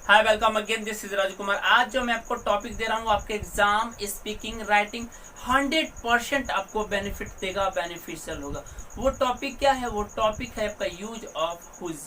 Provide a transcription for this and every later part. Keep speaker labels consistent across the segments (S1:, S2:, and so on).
S1: Hi welcome again, this is Rajkumar. आज जो मैं आपको टॉपिक दे रहा हूँ आपके एग्जाम स्पीकिंग राइटिंग 100% आपको बेनिफिट देगा, बेनिफिशियल होगा। वो टॉपिक क्या है? वो टॉपिक है आपका यूज ऑफ हुज।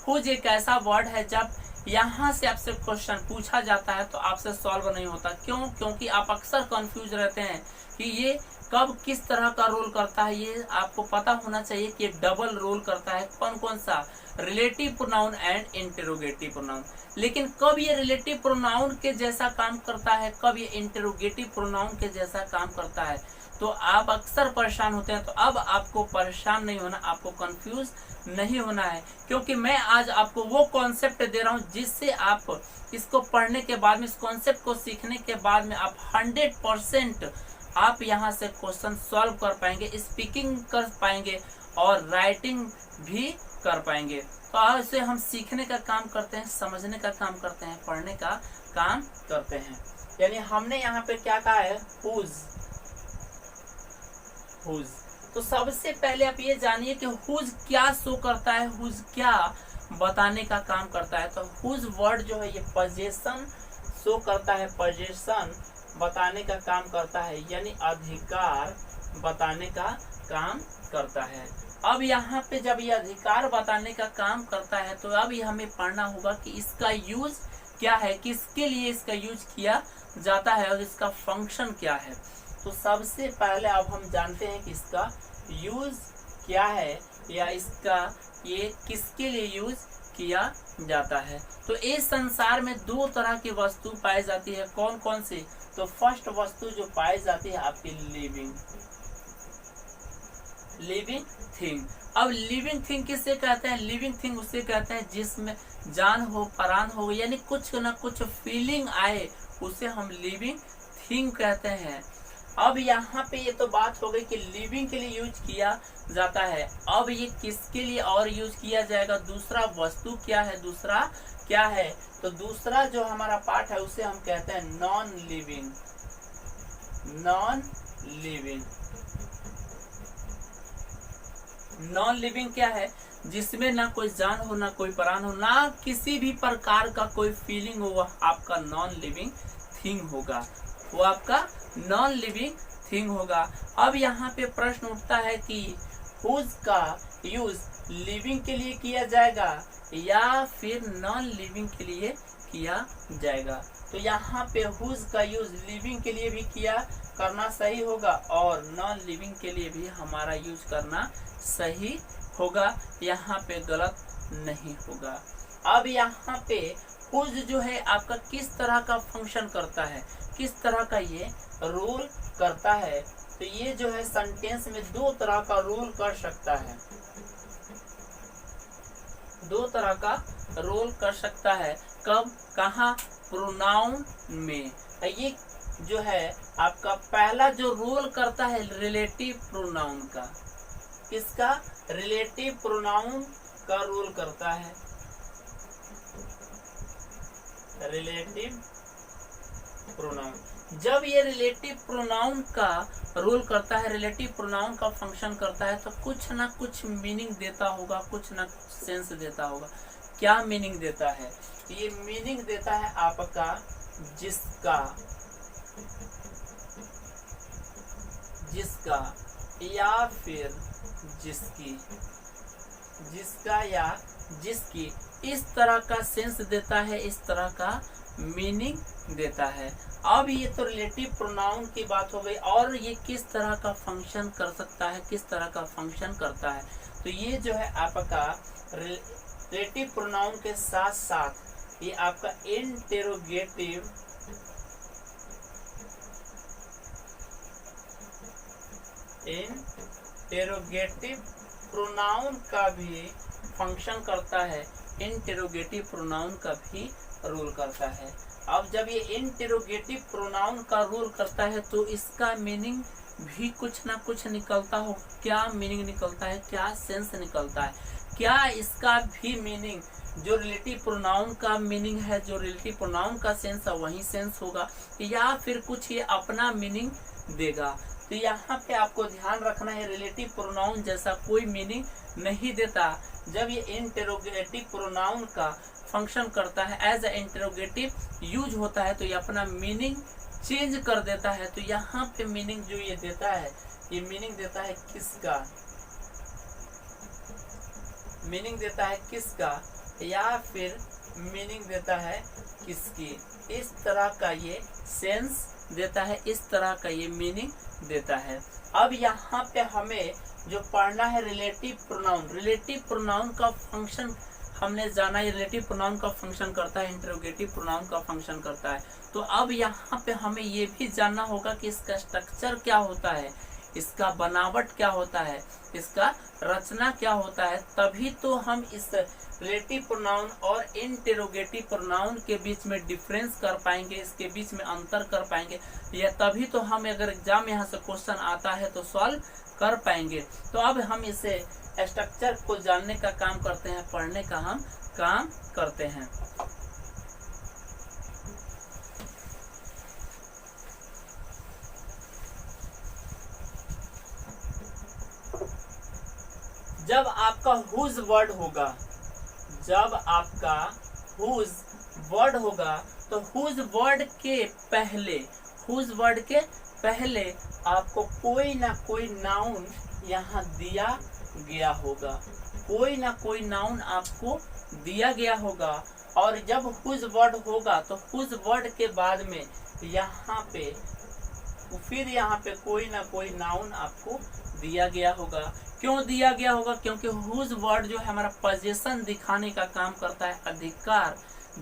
S1: हुज एक ऐसा वर्ड है जब यहाँ से आपसे क्वेश्चन पूछा जाता है तो आपसे सॉल्व नहीं होता। क्यों? क्योंकि आप अक्सर कंफ्यूज रहते हैं कि ये कब किस तरह का रोल करता है। ये आपको पता होना चाहिए कि ये डबल रोल करता है। कौन कौन सा? Relative pronoun and interrogative pronoun. लेकिन कब ये रिलेटिव प्रोनाउन के जैसा काम करता है, कब ये इंटेरोगेटिव प्रोनाउन के जैसा काम करता है, तो आप अक्सर परेशान होते हैं। तो अब आपको परेशान नहीं होना, आपको कंफ्यूज नहीं होना है, क्योंकि मैं आज आपको वो कॉन्सेप्ट दे रहा हूं जिससे आप इसको पढ़ने के बाद में, इस कॉन्सेप्ट को सीखने के बाद में आप 100% आप यहाँ से क्वेश्चन सॉल्व कर पाएंगे, स्पीकिंग कर पाएंगे और राइटिंग भी कर पाएंगे। तो आज से हम सीखने का काम करते हैं, समझने का काम करते हैं, पढ़ने का काम करते हैं। यानी हमने यहाँ पे क्या कहा है? हुज। हुज। तो सबसे पहले आप ये जानिए कि हुज क्या शो करता है, हुज क्या बताने का काम करता है। तो हुज वर्ड जो है ये पोजेशन शो करता है, पोजेशन बताने का काम करता है, यानी अधिकार बताने का काम करता है। अब यहाँ पे जब ये अधिकार बताने का काम करता है तो अब ये हमें पढ़ना होगा कि इसका यूज क्या है, किसके लिए इसका यूज किया जाता है और इसका फंक्शन क्या है। तो सबसे पहले अब हम जानते हैं कि इसका यूज क्या है या इसका ये किसके लिए यूज किया जाता है। तो इस संसार में दो तरह की वस्तु पाई जाती है। कौन कौन सी? तो फर्स्ट वस्तु जो पाई जाती है आपकी लिविंग थिंग। अब लिविंग थिंग किससे कहते हैं? लिविंग थिंग उससे कहते हैं जिसमें जान हो, प्राण हो, यानी कुछ न कुछ फीलिंग आए, उसे हम लिविंग थिंग कहते हैं। अब यहाँ पे ये तो बात हो गई कि लिविंग के लिए यूज किया जाता है। अब ये किसके लिए और यूज किया जाएगा? दूसरा वस्तु क्या है? दूसरा क्या है? तो दूसरा जो हमारा पार्ट है उसे हम कहते हैं non living. Non living. Non living क्या है? जिसमें ना कोई जान हो, ना कोई प्राण हो, ना किसी भी प्रकार का कोई फीलिंग हो, वह आपका नॉन लिविंग थिंग होगा। वो आपका नॉन लिविंग थिंग होगा। अब यहाँ पे प्रश्न उठता है कि हुज का यूज लिविंग के लिए किया जाएगा या फिर नॉन लिविंग के लिए किया जाएगा। तो यहाँ पे हुज का यूज लिविंग के लिए भी करना सही होगा और नॉन लिविंग के लिए भी हमारा यूज करना सही होगा, यहाँ पे गलत नहीं होगा। अब यहाँ पे हुज जो है आपका किस तरह का फंक्शन करता है, किस तरह का ये रोल करता है, तो ये जो है सेंटेंस में दो तरह का रोल कर सकता है। दो तरह का रोल कर सकता है। कब? कहाँ? प्रोनाउन में। ये जो है आपका पहला जो रोल करता है रिलेटिव प्रोनाउन का। किसका? रिलेटिव प्रोनाउन का रोल करता है। Relative pronoun. जब ये रिलेटिव प्रोनाउन का रोल करता है, रिलेटिव प्रोनाउन का फंक्शन करता है, तो कुछ ना कुछ मीनिंग देता होगा, कुछ ना कुछ सेंस देता होगा। क्या मीनिंग देता है? ये मीनिंग देता है आपका जिसका, जिसका या फिर जिसकी, जिसका या जिसकी, इस तरह का सेंस देता है, इस तरह का मीनिंग देता है। अब ये तो रिलेटिव प्रोनाउन की बात हो गई और ये किस तरह का फंक्शन कर सकता है, किस तरह का फंक्शन करता है। तो ये जो है आपका रिलेटिव प्रोनाउन के साथ साथ ये आपका इंटेरोगेटिव प्रोनाउन का भी फंक्शन करता है, इंटेरोगेटिव प्रोनाउन का भी रोल करता है। अब जब ये इंटेरोगेटिव प्रोनाउन का रोल करता है तो इसका मीनिंग भी कुछ ना कुछ निकलता हो। क्या मीनिंग निकलता है? क्या सेंस निकलता है? क्या इसका भी मीनिंग जो रिलेटिव प्रोनाउन का मीनिंग है, जो रिलेटिव प्रोनाउन का सेंस है वही सेंस होगा या फिर कुछ ये अपना मीनिंग देगा। तो यहाँ पे आपको ध्यान रखना है, रिलेटिव प्रोनाउन जैसा कोई मीनिंग नहीं देता। जब ये इंटेरोगेटिव प्रोनाउन का फंक्शन करता है, एज ए इंटरोगेटिव यूज होता है, तो ये अपना मीनिंग चेंज कर देता है। तो यहाँ पे मीनिंग जो ये देता है, ये मीनिंग देता है किसका, मीनिंग देता है किसका, या फिर मीनिंग देता है किसकी। इस तरह का ये सेंस देता है, इस तरह का ये मीनिंग देता है। अब यहाँ पे हमें जो पढ़ना है रिलेटिव प्रोनाउन। रिलेटिव प्रोनाउन का फंक्शन हमने जाना है, रिलेटिव प्रोनाउन का फंक्शन करता है, इंटरोगेटिव प्रोनाउन का फंक्शन करता है। तो अब यहाँ पे हमें ये भी जानना होगा कि इसका स्ट्रक्चर क्या होता है, इसका बनावट क्या होता है, इसका रचना क्या होता है। तभी तो हम इस रिलेटिव प्रोनाउन और इंटरोगेटिव प्रोनाउन के बीच में डिफरेंस कर पाएंगे, इसके बीच में अंतर कर पाएंगे। या तभी तो हम अगर एग्जाम में यहाँ से क्वेश्चन आता है तो सॉल्व कर पाएंगे। तो अब हम इसे स्ट्रक्चर को जानने का काम करते हैं, पढ़ने का हम काम करते हैं। जब आपका हुज वर्ड होगा, जब आपका हुज वर्ड होगा, तो हुज वर्ड के पहले, हुज वर्ड के पहले आपको कोई ना कोई नाउन यहाँ दिया गया होगा, कोई ना कोई नाउन आपको दिया गया होगा। और जब हुज वर्ड होगा तो हुज वर्ड के बाद में यहाँ पे फिर यहाँ पे कोई ना कोई नाउन आपको दिया गया होगा। क्यों दिया गया होगा? क्योंकि हुज वर्ड जो है हमारा पोजीशन दिखाने का काम करता है, अधिकार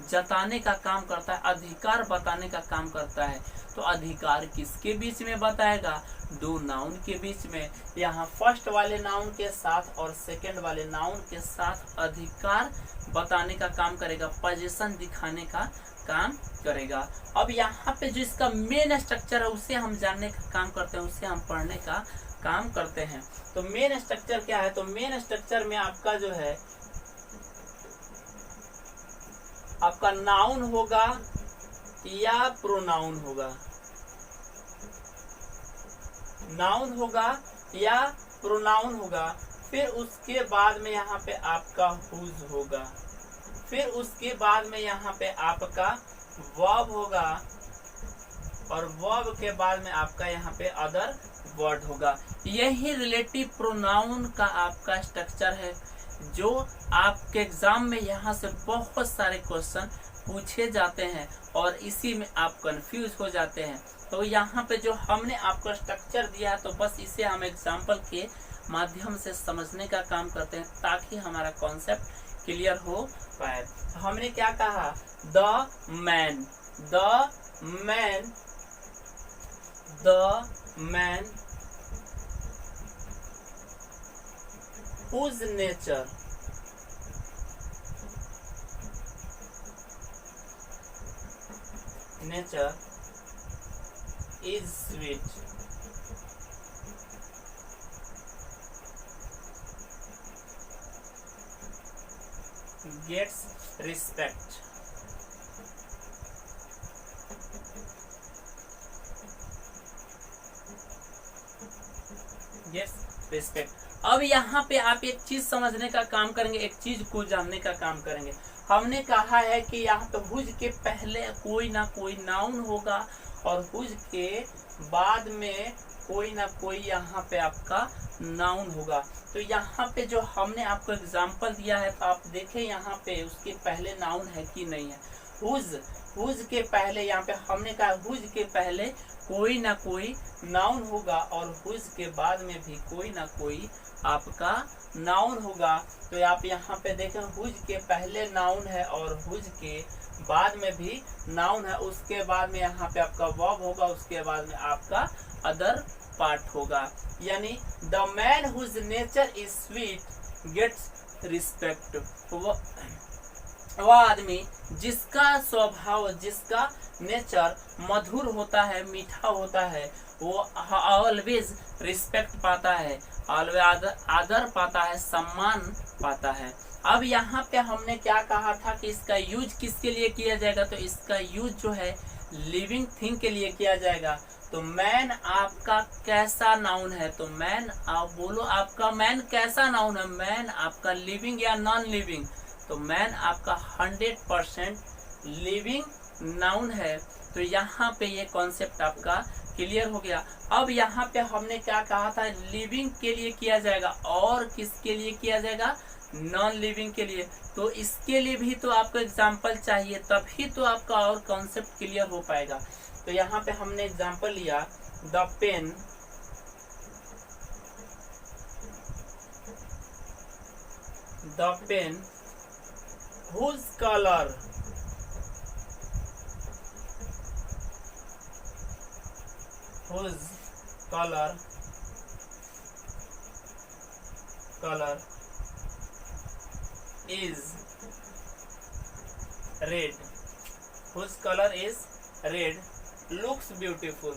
S1: जताने का काम करता है, अधिकार बताने का काम करता है। तो अधिकार किसके बीच में बताएगा? दो नाउन के बीच में। यहाँ फर्स्ट वाले नाउन के साथ और सेकंड वाले नाउन के साथ अधिकार बताने का काम करेगा, पोजीशन दिखाने का काम करेगा। अब यहाँ पे जो इसका मेन स्ट्रक्चर है उसे हम जानने का काम करते हैं, उसे हम पढ़ने का काम करते हैं। तो मेन स्ट्रक्चर क्या है? तो मेन स्ट्रक्चर में आपका जो है आपका नाउन होगा या प्रोनाउन होगा, नाउन होगा या प्रोनाउन होगा। फिर उसके बाद में यहाँ पे आपका हुज होगा, फिर उसके बाद में यहाँ पे आपका वर्ब होगा, और वर्ब के बाद में आपका यहाँ पे अदर वर्ड होगा। यही रिलेटिव प्रोनाउन का आपका स्ट्रक्चर है, जो आपके एग्जाम में यहाँ से बहुत सारे क्वेश्चन पूछे जाते हैं और इसी में आप कंफ्यूज हो जाते हैं। तो यहाँ पे जो हमने आपको स्ट्रक्चर दिया है, तो बस इसे हम एग्जाम्पल के माध्यम से समझने का काम करते हैं ताकि हमारा कॉन्सेप्ट क्लियर हो पाए। तो हमने क्या कहा? The man, the man, the man whose nature is sweet, gets respect, gets respect। अब यहाँ पे आप एक चीज समझने का काम करेंगे, एक चीज को जानने का काम करेंगे। हमने कहा है कि यहाँ पे हुज के पहले कोई ना कोई नाउन होगा और हुज के बाद में कोई ना कोई यहाँ पे आपका नाउन होगा। तो यहाँ पे जो हमने आपको एग्जाम्पल दिया है, तो आप देखें यहाँ पे उसके पहले नाउन है कि नहीं है। हुज, हुज के पहले यहाँ पे हमने कहा हुज के पहले कोई ना कोई नाउन होगा और हुज के बाद में भी कोई ना कोई आपका नाउन होगा। तो आप यहाँ पे देखें हुज के पहले नाउन है और हुज के बाद में भी नाउन है, उसके बाद में यहाँ पे आपका वर्ब होगा, उसके बाद में आपका अदर पार्ट होगा। यानी the man whose nature is sweet gets respect. वह आदमी जिसका स्वभाव, जिसका नेचर मधुर होता है, मीठा होता है, वो ऑलवेज रिस्पेक्ट पाता है, ऑलवेज आदर पाता है, सम्मान पाता है। अब यहाँ पे हमने क्या कहा था कि इसका यूज किसके लिए किया जाएगा? तो इसका यूज जो है लिविंग थिंग के लिए किया जाएगा। तो मैन आपका कैसा नाउन है? तो मैन, आप बोलो आपका मैन कैसा नाउन है? मैन आपका लिविंग या नॉन लिविंग? तो मैन आपका 100% लिविंग नाउन है। तो यहाँ पे ये कॉन्सेप्ट आपका क्लियर हो गया। अब यहाँ पे हमने क्या कहा था, लिविंग के लिए किया जाएगा और किसके लिए किया जाएगा, नॉन लिविंग के लिए। तो इसके लिए भी तो आपको एग्जाम्पल चाहिए, तभी तो आपका और कॉन्सेप्ट क्लियर हो पाएगा। तो यहाँ पे हमने एग्जाम्पल लिया, the pen whose color is red, whose color is red, looks beautiful,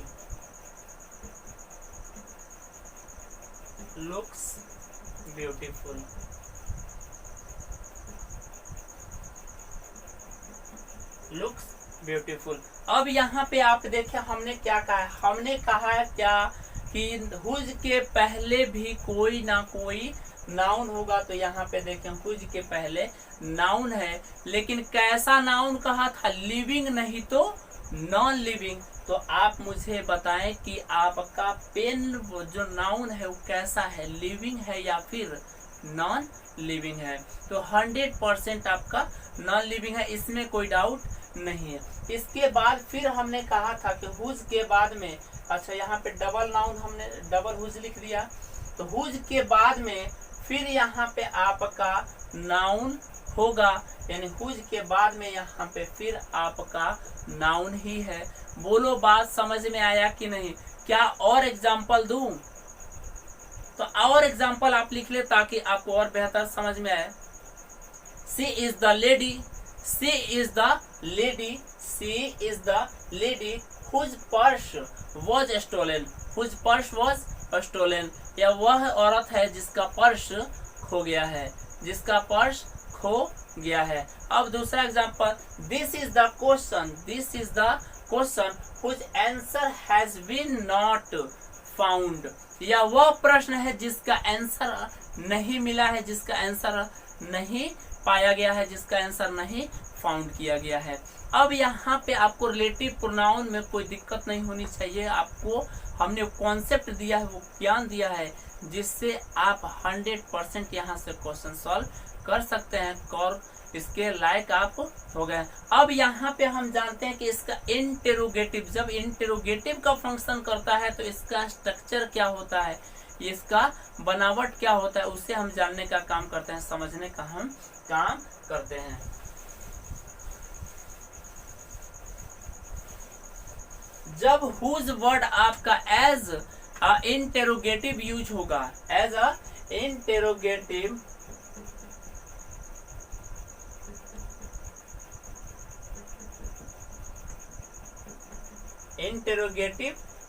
S1: अब यहाँ पे आप देखें हमने क्या कहा है, हमने कहा है क्या कि हुज के पहले भी कोई ना कोई नाउन होगा। तो यहाँ पे देखें हुज के पहले नाउन है, लेकिन कैसा नाउन कहा था, लिविंग नहीं तो नॉन लिविंग। तो आप मुझे बताएं कि आपका पेन जो नाउन है वो कैसा है, लिविंग है या फिर नॉन लिविंग है। तो 100% आपका नॉन लिविंग है, इसमें कोई डाउट नहीं है। इसके बाद फिर हमने कहा था कि हुज के बाद में, अच्छा यहाँ पे डबल नाउन हमने डबल हुज लिख दिया। तो हुज के बाद में फिर यहाँ पे आपका नाउन होगा, यानी हुज के बाद में यहाँ पे फिर आपका नाउन ही है। बोलो बात समझ में आया कि नहीं? क्या और एग्जाम्पल दूं? तो और एग्जाम्पल आप लिख ले ताकि आपको और बेहतर समझ में आए। She is the lady, she is the lady, she is the lady whose purse was stolen, whose purse was stolen. या वह औरत है जिसका पर्स खो गया है, जिसका पर्स खो गया है। अब दूसरा example, this is the question, this is the question whose answer has been not found. या वह प्रश्न है जिसका आंसर नहीं मिला है, जिसका आंसर नहीं पाया गया है, जिसका आंसर नहीं फाउंड किया गया है। अब यहाँ पे आपको रिलेटिव प्रोनाउन में कोई दिक्कत नहीं होनी चाहिए। आपको हमने कॉन्सेप्ट दिया है, वो ज्ञान दिया है, जिससे आप 100% यहाँ से क्वेश्चन सॉल्व कर सकते हैं और इसके लायक आप हो गए। अब यहाँ पे हम जानते हैं कि इसका इंटेरोगेटिव, जब इंटेरोगेटिव का फंक्शन करता है तो इसका स्ट्रक्चर क्या होता है, इसका बनावट क्या होता है, उसे हम जानने का काम करते हैं, समझने का हम काम करते हैं। जब हुज वर्ड आपका एज अ इंटेरोगेटिव यूज होगा, एज अ इंटेरोगेटिव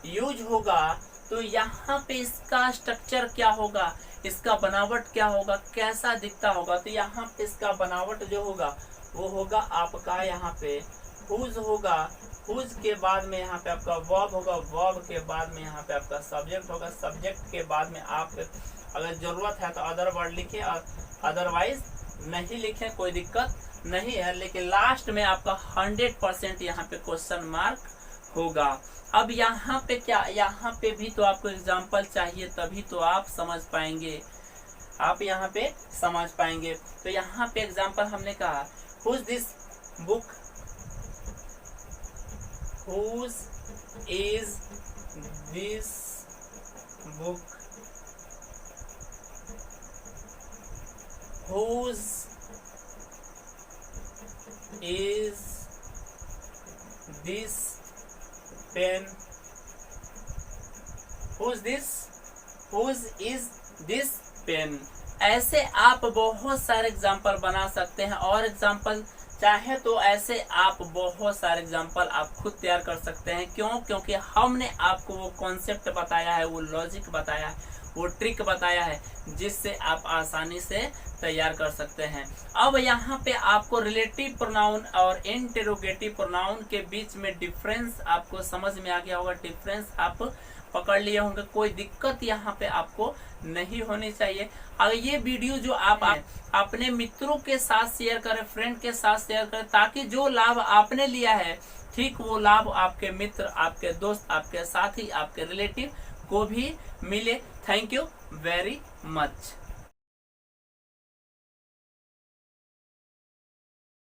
S1: यूज होगा, तो यहाँ पे इसका स्ट्रक्चर क्या होगा, इसका बनावट क्या होगा, कैसा दिखता होगा। तो यहाँ पे इसका बनावट जो होगा वो होगा आपका यहाँ पे हुज होगा, हुज के बाद में यहाँ पे आपका वर्ब होगा, वर्ब के बाद में यहाँ पे आपका सब्जेक्ट होगा, सब्जेक्ट के बाद में आप अगर जरूरत है तो अदर वर्ड लिखे और अदरवाइज नहीं लिखे, कोई दिक्कत नहीं है। लेकिन लास्ट में आपका 100% यहाँ पे क्वेश्चन मार्क होगा। अब यहाँ पे क्या, यहाँ पे भी तो आपको एग्जाम्पल चाहिए, तभी तो आप समझ पाएंगे, आप यहाँ पे समझ पाएंगे। तो यहाँ पे एग्जाम्पल हमने कहा, whose this book, whose is this book, whose is this pen, whose is this pen. ऐसे आप बहुत सारे एग्जाम्पल बना सकते हैं, और एग्जाम्पल चाहे तो ऐसे आप बहुत सारे एग्जाम्पल आप खुद तैयार कर सकते हैं। क्यों? क्योंकि हमने आपको वो कॉन्सेप्ट बताया है, वो लॉजिक बताया है, वो ट्रिक बताया है, जिससे आप आसानी से तैयार कर सकते हैं। अब यहाँ पे आपको रिलेटिव प्रोनाउन और इंटेरोगेटिव प्रोनाउन के बीच में डिफरेंस आपको समझ में आ गया होगा, डिफरेंस आप पकड़ लिए होंगे। कोई दिक्कत यहाँ पे आपको नहीं होनी चाहिए। अगर ये वीडियो जो आप अपने मित्रों के साथ शेयर करें, फ्रेंड के साथ शेयर करें, ताकि जो लाभ आपने लिया है ठीक वो लाभ आपके मित्र, आपके दोस्त, आपके साथी, आपके रिलेटिव को भी मिले। Thank you very much.